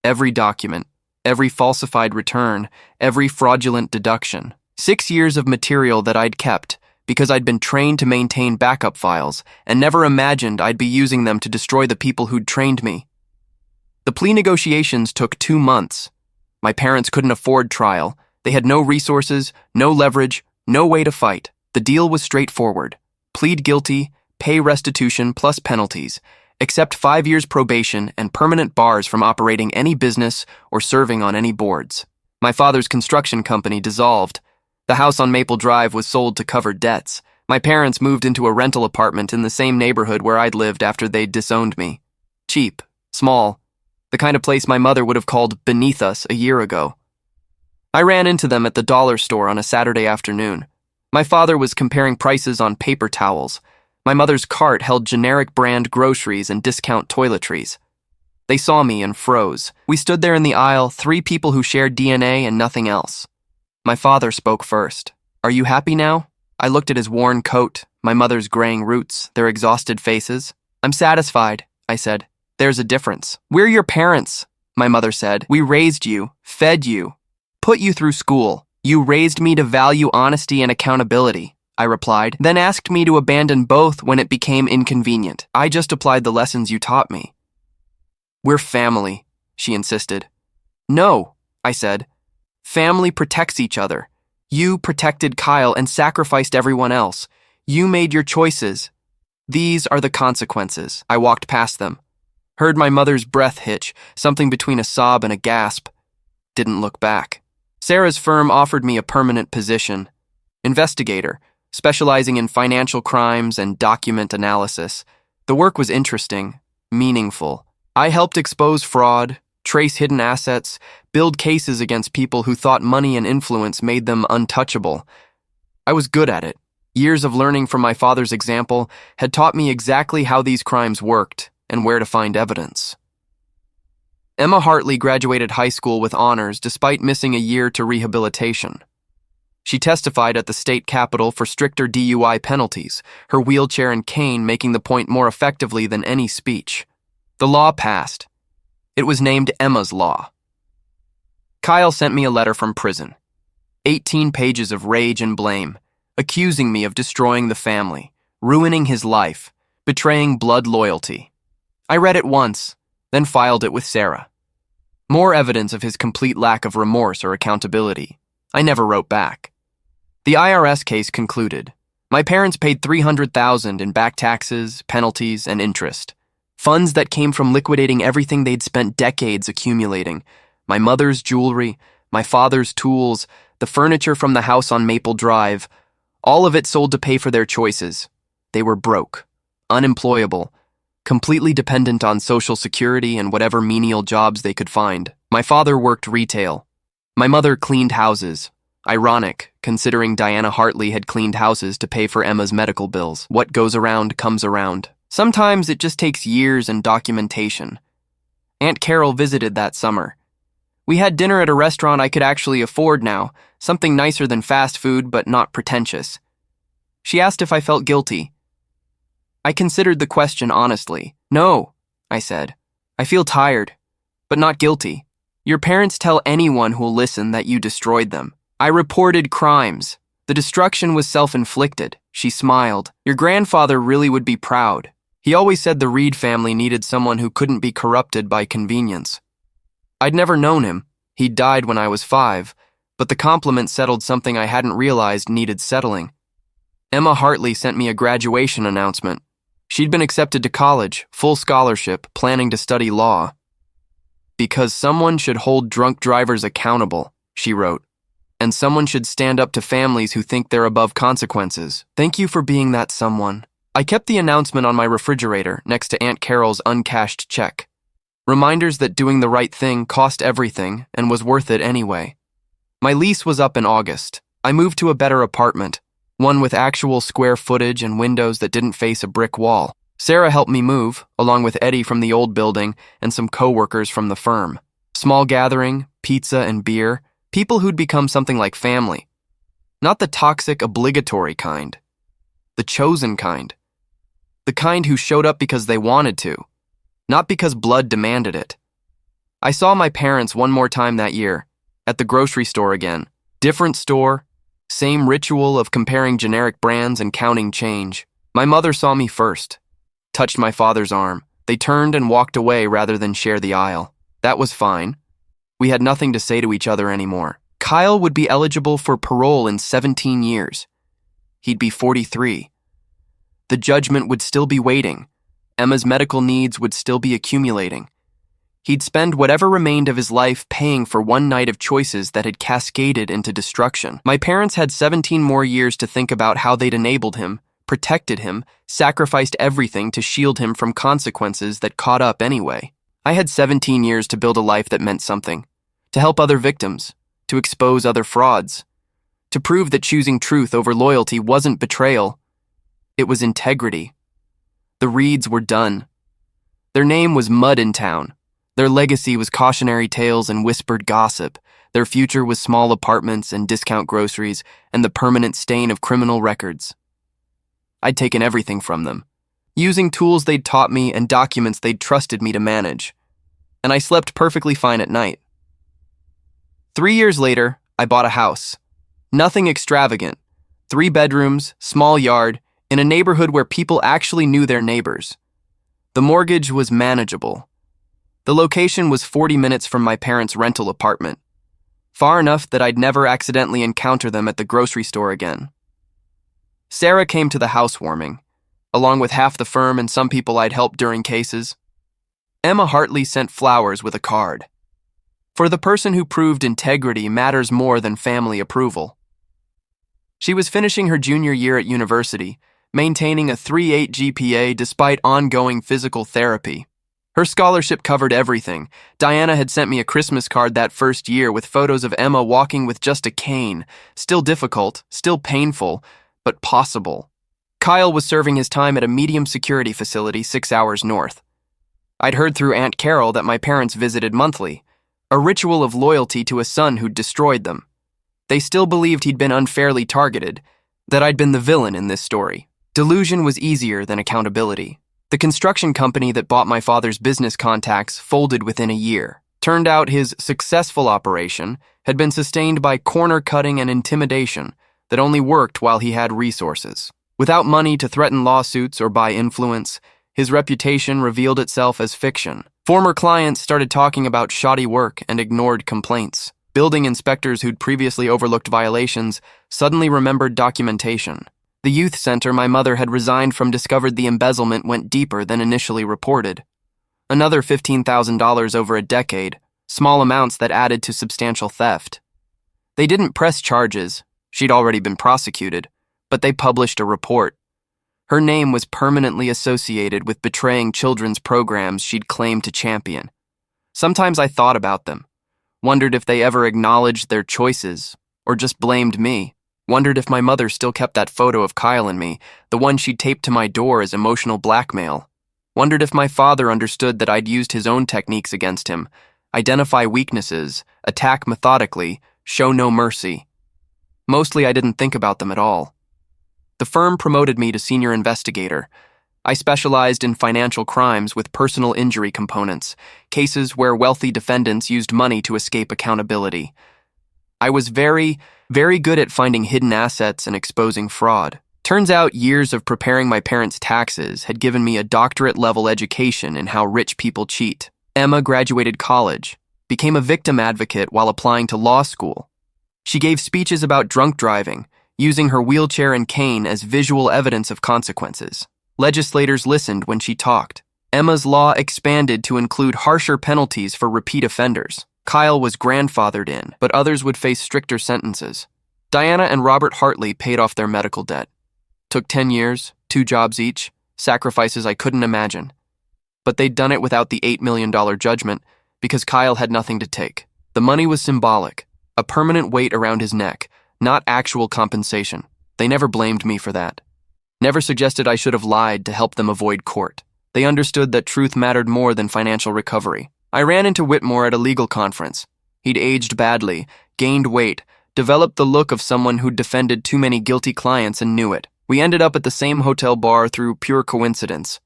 Every document, every falsified return, every fraudulent deduction. 6 years of material that I'd kept because I'd been trained to maintain backup files and never imagined I'd be using them to destroy the people who'd trained me. The plea negotiations took 2 months. My parents couldn't afford trial. They had no resources, no leverage, no way to fight. The deal was straightforward. Plead guilty, pay restitution plus penalties, accept 5 years probation and permanent bars from operating any business or serving on any boards. My father's construction company dissolved. The house on Maple Drive was sold to cover debts. My parents moved into a rental apartment in the same neighborhood where I'd lived after they'd disowned me. Cheap, small, the kind of place my mother would have called beneath us a year ago. I ran into them at the dollar store on a Saturday afternoon. My father was comparing prices on paper towels. My mother's cart held generic brand groceries and discount toiletries. They saw me and froze. We stood there in the aisle, 3 people who shared DNA and nothing else. My father spoke first. "Are you happy now?" I looked at his worn coat, my mother's graying roots, their exhausted faces. "I'm satisfied," I said. "There's a difference. We're your parents," my mother said. "We raised you, fed you, put you through school. You raised me to value honesty and accountability," I replied, then asked me to abandon both when it became inconvenient. "I just applied the lessons you taught me." "We're family," she insisted. "No," I said. "Family protects each other. You protected Kyle and sacrificed everyone else. You made your choices. These are the consequences." I walked past them. Heard my mother's breath hitch, something between a sob and a gasp. Didn't look back. Sarah's firm offered me a permanent position. Investigator, specializing in financial crimes and document analysis. The work was interesting, meaningful. I helped expose fraud, trace hidden assets, build cases against people who thought money and influence made them untouchable. I was good at it. Years of learning from my father's example had taught me exactly how these crimes worked and where to find evidence. Emma Hartley graduated high school with honors despite missing a year to rehabilitation. She testified at the state capitol for stricter DUI penalties, her wheelchair and cane making the point more effectively than any speech. The law passed. It was named Emma's Law. Kyle sent me a letter from prison. 18 pages of rage and blame, accusing me of destroying the family, ruining his life, betraying blood loyalty. I read it once, then filed it with Sarah. More evidence of his complete lack of remorse or accountability. I never wrote back. The IRS case concluded. My parents paid $300,000 in back taxes, penalties, and interest. Funds that came from liquidating everything they'd spent decades accumulating. My mother's jewelry, my father's tools, the furniture from the house on Maple Drive. All of it sold to pay for their choices. They were broke, unemployable, completely dependent on Social Security and whatever menial jobs they could find. My father worked retail. My mother cleaned houses. Ironic, considering Diana Hartley had cleaned houses to pay for Emma's medical bills. What goes around comes around. Sometimes it just takes years and documentation. Aunt Carol visited that summer. We had dinner at a restaurant I could actually afford now, something nicer than fast food but not pretentious. She asked if I felt guilty. I considered the question honestly. "No," I said. "I feel tired, but not guilty. Your parents tell anyone who'll listen that you destroyed them. I reported crimes. The destruction was self-inflicted." She smiled. "Your grandfather really would be proud. He always said the Reed family needed someone who couldn't be corrupted by convenience." I'd never known him. He'd died when I was 5, but the compliment settled something I hadn't realized needed settling. Emma Hartley sent me a graduation announcement. She'd been accepted to college, full scholarship, planning to study law. "Because someone should hold drunk drivers accountable," she wrote. "And someone should stand up to families who think they're above consequences. Thank you for being that someone." I kept the announcement on my refrigerator next to Aunt Carol's uncashed check. Reminders that doing the right thing cost everything and was worth it anyway. My lease was up in August. I moved to a better apartment, one with actual square footage and windows that didn't face a brick wall. Sarah helped me move, along with Eddie from the old building and some co-workers from the firm. Small gathering, pizza and beer, people who'd become something like family. Not the toxic, obligatory kind. The chosen kind. The kind who showed up because they wanted to, not because blood demanded it. I saw my parents one more time that year, at the grocery store again. Different store, same ritual of comparing generic brands and counting change. My mother saw me first, touched my father's arm. They turned and walked away rather than share the aisle. That was fine. We had nothing to say to each other anymore. Kyle would be eligible for parole in 17 years. He'd be 43. The judgment would still be waiting. Emma's medical needs would still be accumulating. He'd spend whatever remained of his life paying for one night of choices that had cascaded into destruction. My parents had 17 more years to think about how they'd enabled him, protected him, sacrificed everything to shield him from consequences that caught up anyway. I had 17 years to build a life that meant something, to help other victims, to expose other frauds, to prove that choosing truth over loyalty wasn't betrayal, it was integrity. The Reeds were done. Their name was mud in town. Their legacy was cautionary tales and whispered gossip. Their future was small apartments and discount groceries and the permanent stain of criminal records. I'd taken everything from them, using tools they'd taught me and documents they'd trusted me to manage. And I slept perfectly fine at night. 3 years later, I bought a house. Nothing extravagant. 3 bedrooms, small yard, in a neighborhood where people actually knew their neighbors. The mortgage was manageable. The location was 40 minutes from my parents' rental apartment, far enough that I'd never accidentally encounter them at the grocery store again. Sarah came to the housewarming, along with half the firm and some people I'd helped during cases. Emma Hartley sent flowers with a card. For the person who proved integrity matters more than family approval. She was finishing her junior year at university, maintaining a 3.8 GPA despite ongoing physical therapy. Her scholarship covered everything. Diana had sent me a Christmas card that first year with photos of Emma walking with just a cane. Still difficult, still painful, but possible. Kyle was serving his time at a medium security facility 6 hours north. I'd heard through Aunt Carol that my parents visited monthly, a ritual of loyalty to a son who'd destroyed them. They still believed he'd been unfairly targeted, that I'd been the villain in this story. Delusion was easier than accountability. The construction company that bought my father's business contacts folded within a year. Turned out his successful operation had been sustained by corner cutting and intimidation that only worked while he had resources. Without money to threaten lawsuits or buy influence, his reputation revealed itself as fiction. Former clients started talking about shoddy work and ignored complaints. Building inspectors who'd previously overlooked violations suddenly remembered documentation. The youth center my mother had resigned from discovered the embezzlement went deeper than initially reported. Another $15,000 over a decade, small amounts that added to substantial theft. They didn't press charges, she'd already been prosecuted, but they published a report. Her name was permanently associated with betraying children's programs she'd claimed to champion. Sometimes I thought about them, wondered if they ever acknowledged their choices, or just blamed me. Wondered if my mother still kept that photo of Kyle and me, the one she'd taped to my door as emotional blackmail. Wondered if my father understood that I'd used his own techniques against him, identify weaknesses, attack methodically, show no mercy. Mostly I didn't think about them at all. The firm promoted me to senior investigator. I specialized in financial crimes with personal injury components, cases where wealthy defendants used money to escape accountability. I was very good at finding hidden assets and exposing fraud. Turns out years of preparing my parents' taxes had given me a doctorate-level education in how rich people cheat. Emma graduated college, became a victim advocate while applying to law school. She gave speeches about drunk driving, using her wheelchair and cane as visual evidence of consequences. Legislators listened when she talked. Emma's law expanded to include harsher penalties for repeat offenders. Kyle was grandfathered in, but others would face stricter sentences. Diana and Robert Hartley paid off their medical debt. Took 10 years, 2 jobs each, sacrifices I couldn't imagine. But they'd done it without the $8 million judgment because Kyle had nothing to take. The money was symbolic, a permanent weight around his neck, not actual compensation. They never blamed me for that. Never suggested I should have lied to help them avoid court. They understood that truth mattered more than financial recovery. I ran into Whitmore at a legal conference. He'd aged badly, gained weight, developed the look of someone who'd defended too many guilty clients and knew it. We ended up at the same hotel bar through pure coincidence.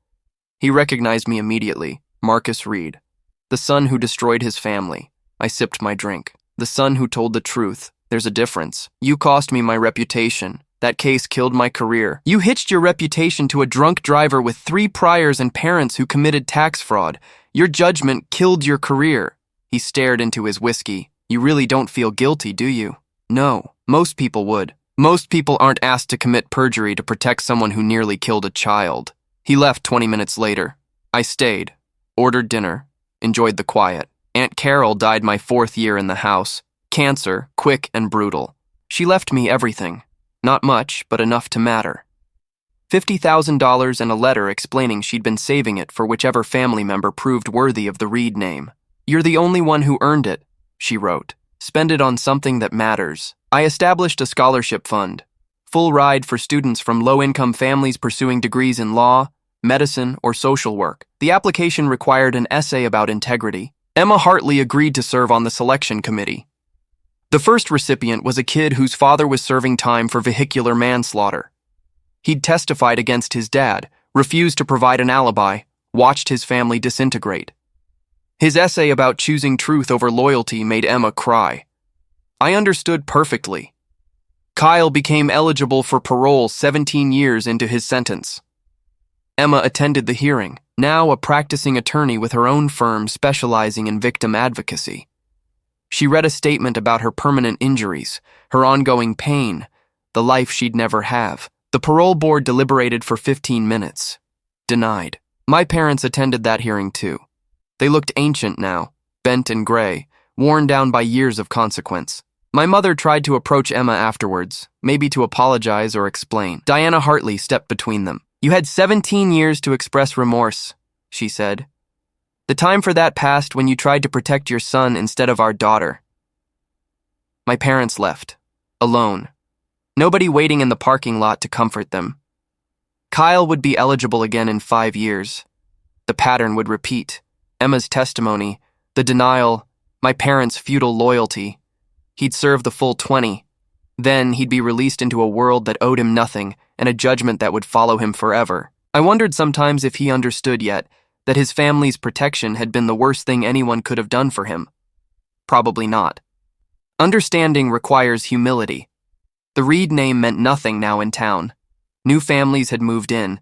He recognized me immediately. Marcus Reed. The son who destroyed his family. I sipped my drink. The son who told the truth. There's a difference. You cost me my reputation. That case killed my career. You hitched your reputation to a drunk driver with 3 priors and parents who committed tax fraud. Your judgment killed your career. He stared into his whiskey. You really don't feel guilty, do you? No, most people would. Most people aren't asked to commit perjury to protect someone who nearly killed a child. He left 20 minutes later. I stayed, ordered dinner, enjoyed the quiet. Aunt Carol died my 4th year in the house. Cancer, quick and brutal. She left me everything. Not much, but enough to matter. $50,000 and a letter explaining she'd been saving it for whichever family member proved worthy of the Reed name. You're the only one who earned it, she wrote. Spend it on something that matters. I established a scholarship fund. Full ride for students from low-income families pursuing degrees in law, medicine, or social work. The application required an essay about integrity. Emma Hartley agreed to serve on the selection committee. The first recipient was a kid whose father was serving time for vehicular manslaughter. He'd testified against his dad, refused to provide an alibi, watched his family disintegrate. His essay about choosing truth over loyalty made Emma cry. I understood perfectly. Kyle became eligible for parole 17 years into his sentence. Emma attended the hearing, now a practicing attorney with her own firm specializing in victim advocacy. She read a statement about her permanent injuries, her ongoing pain, the life she'd never have. The parole board deliberated for 15 minutes. Denied. My parents attended that hearing too. They looked ancient now, bent and gray, worn down by years of consequence. My mother tried to approach Emma afterwards, maybe to apologize or explain. Diana Hartley stepped between them. You had 17 years to express remorse, she said. The time for that passed when you tried to protect your son instead of our daughter. My parents left, alone. Nobody waiting in the parking lot to comfort them. Kyle would be eligible again in 5 years. The pattern would repeat. Emma's testimony, the denial, my parents' futile loyalty. He'd serve the full 20. Then he'd be released into a world that owed him nothing and a judgment that would follow him forever. I wondered sometimes if he understood yet that his family's protection had been the worst thing anyone could have done for him. Probably not. Understanding requires humility. The Reed name meant nothing now in town. New families had moved in,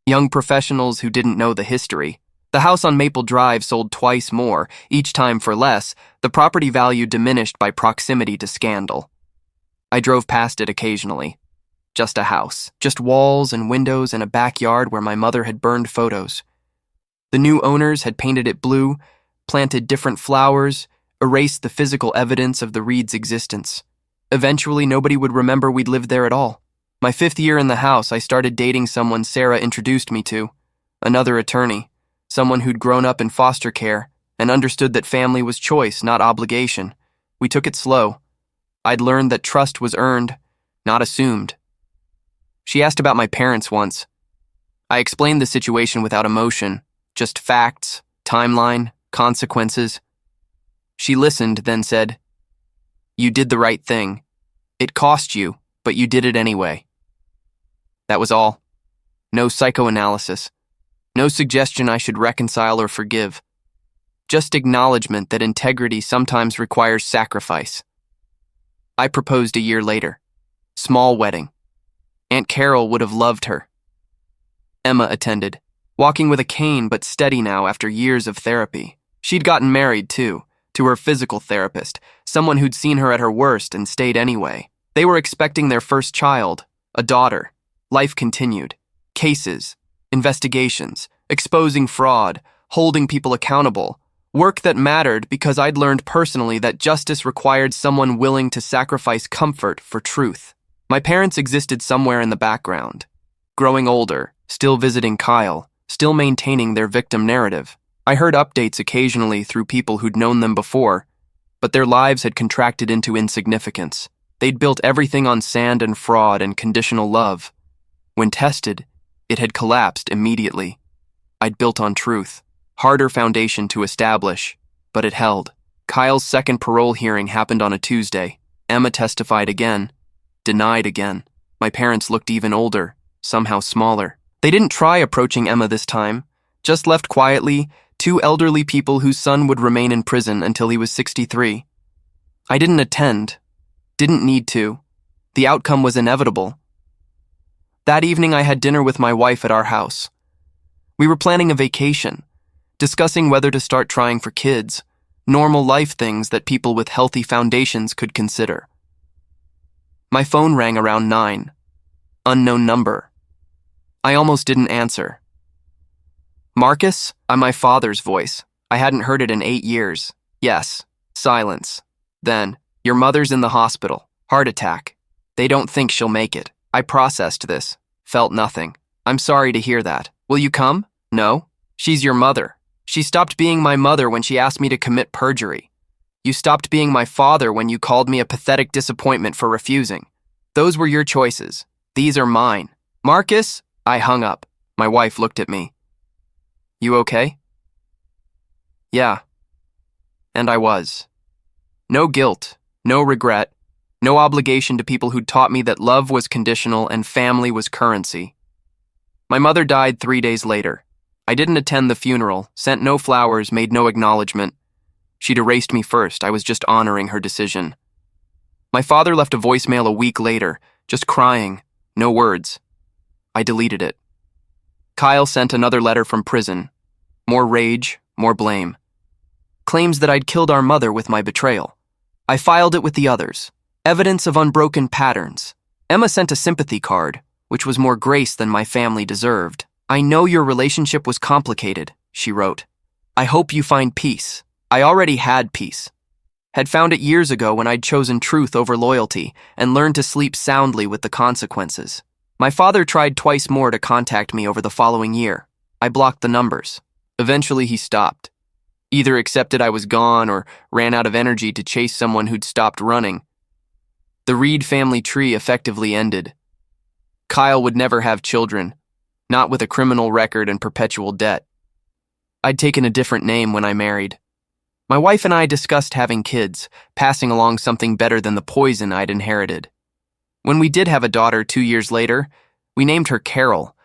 young professionals who didn't know the history. The house on Maple Drive sold twice more, each time for less, the property value diminished by proximity to scandal. I drove past it occasionally. Just a house, just walls and windows and a backyard where my mother had burned photos. The new owners had painted it blue, planted different flowers, erased the physical evidence of the Reed's existence. Eventually, nobody would remember we'd lived there at all. My 5th year in the house, I started dating someone Sarah introduced me to, another attorney, someone who'd grown up in foster care and understood that family was choice, not obligation. We took it slow. I'd learned that trust was earned, not assumed. She asked about my parents once. I explained the situation without emotion, just facts, timeline, consequences. She listened, then said, "You did the right thing. It cost you, but you did it anyway." That was all. No psychoanalysis. No suggestion I should reconcile or forgive. Just acknowledgement that integrity sometimes requires sacrifice. I proposed a year later. Small wedding. Aunt Carol would have loved her. Emma attended, walking with a cane but steady now after years of therapy. She'd gotten married, too, to her physical therapist, someone who'd seen her at her worst and stayed anyway. They were expecting their first child, a daughter. Life continued. Cases, investigations, exposing fraud, holding people accountable. Work that mattered because I'd learned personally that justice required someone willing to sacrifice comfort for truth. My parents existed somewhere in the background. Growing older, still visiting Kyle, still maintaining their victim narrative. I heard updates occasionally through people who'd known them before, but their lives had contracted into insignificance. They'd built everything on sand and fraud and conditional love. When tested, it had collapsed immediately. I'd built on truth. Harder foundation to establish, but it held. Kyle's second parole hearing happened on a Tuesday. Emma testified again. Denied again. My parents looked even older, somehow smaller. They didn't try approaching Emma this time, just left quietly, Two elderly people whose son would remain in prison until he was 63. I didn't attend. Didn't need to. The outcome was inevitable. That evening I had dinner with my wife at our house. We were planning a vacation, discussing whether to start trying for kids, normal life things that people with healthy foundations could consider. My phone rang around 9. Unknown number. I almost didn't answer. Marcus? My father's voice. I hadn't heard it in 8 years. Yes. Silence. Then, your mother's in the hospital. Heart attack. They don't think she'll make it. I processed this. Felt nothing. I'm sorry to hear that. Will you come? No. She's your mother. She stopped being my mother when she asked me to commit perjury. You stopped being my father when you called me a pathetic disappointment for refusing. Those were your choices. These are mine. Marcus? I hung up. My wife looked at me. You okay? Yeah. And I was. No guilt, no regret, no obligation to people who'd taught me that love was conditional and family was currency. My mother died 3 days later. I didn't attend the funeral, sent no flowers, made no acknowledgement. She'd erased me first. I was just honoring her decision. My father left a voicemail a week later, just crying, no words. I deleted it. Kyle sent another letter from prison. More rage, more blame. Claims that I'd killed our mother with my betrayal. I filed it with the others. Evidence of unbroken patterns. Emma sent a sympathy card, which was more grace than my family deserved. I know your relationship was complicated, she wrote. I hope you find peace. I already had peace. Had found it years ago when I'd chosen truth over loyalty and learned to sleep soundly with the consequences. My father tried twice more to contact me over the following year. I blocked the numbers. Eventually he stopped. Either accepted I was gone or ran out of energy to chase someone who'd stopped running. The Reed family tree effectively ended. Kyle would never have children, not with a criminal record and perpetual debt. I'd taken a different name when I married. My wife and I discussed having kids, passing along something better than the poison I'd inherited. When we did have a daughter 2 years later, we named her Carol,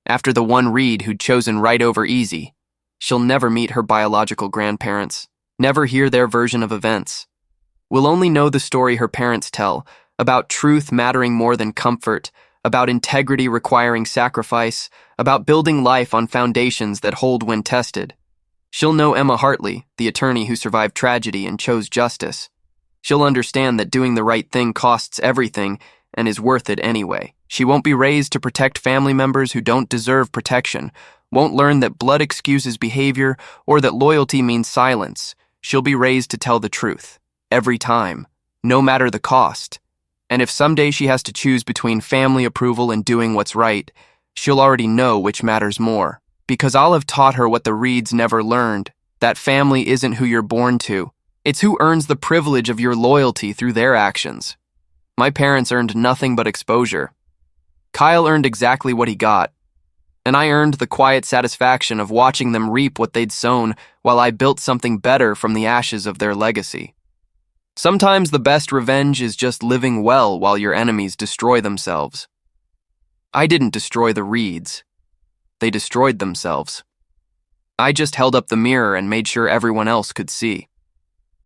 after the one Reed who'd chosen right over easy. She'll never meet her biological grandparents, never hear their version of events. We'll only know the story her parents tell, about truth mattering more than comfort, about integrity requiring sacrifice, about building life on foundations that hold when tested. She'll know Emma Hartley, the attorney who survived tragedy and chose justice. She'll understand that doing the right thing costs everything and is worth it anyway. She won't be raised to protect family members who don't deserve protection, won't learn that blood excuses behavior or that loyalty means silence. She'll be raised to tell the truth, every time, no matter the cost. And if someday she has to choose between family approval and doing what's right, she'll already know which matters more. Because I'll have taught her what the Reeds never learned, that family isn't who you're born to. It's who earns the privilege of your loyalty through their actions. My parents earned nothing but exposure. Kyle earned exactly what he got, and I earned the quiet satisfaction of watching them reap what they'd sown while I built something better from the ashes of their legacy. Sometimes the best revenge is just living well while your enemies destroy themselves. I didn't destroy the Reeds. They destroyed themselves. I just held up the mirror and made sure everyone else could see.